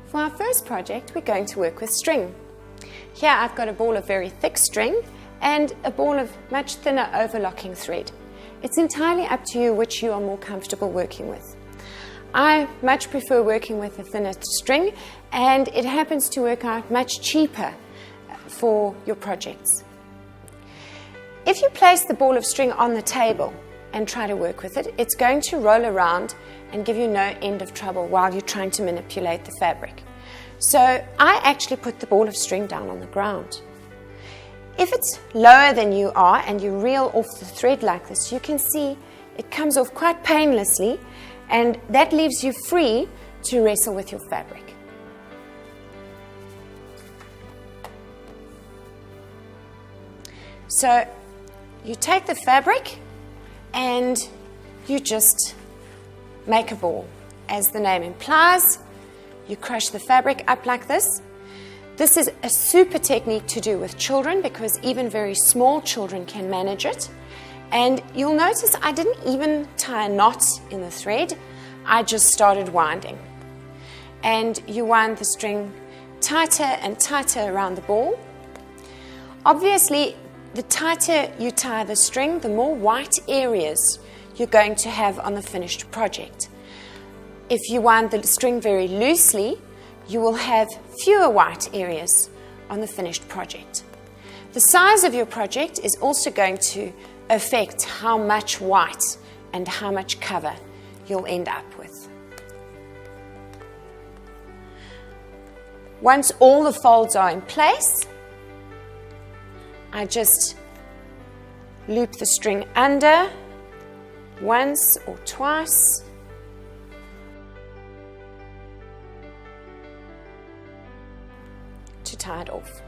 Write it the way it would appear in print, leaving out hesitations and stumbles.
For our first project, we're going to work with string. Here I've got a ball of very thick string and a ball of much thinner overlocking thread. It's entirely up to you which you are more comfortable working with. I much prefer working with a thinner string, and it happens to work out much cheaper for your projects. If you place the ball of string on the table and try to work with it, it's going to roll around and give you no end of trouble while you're trying to manipulate the fabric. So I actually put the ball of string down on the ground. If it's lower than you are and you reel off the thread like this, you can see it comes off quite painlessly, and that leaves you free to wrestle with your fabric. So you take the fabric and you just make a ball. As the name implies, you crush the fabric up like this. This is a super technique to do with children because even very small children can manage it. And you'll notice I didn't even tie a knot in the thread, I just started winding. And you wind the string tighter and tighter around the ball. Obviously, the tighter you tie the string, the more white areas you're going to have on the finished project. If you wind the string very loosely, you will have fewer white areas on the finished project. The size of your project is also going to affect how much white and how much cover you'll end up with. Once all the folds are in place, I just loop the string under once or twice. To tie it off.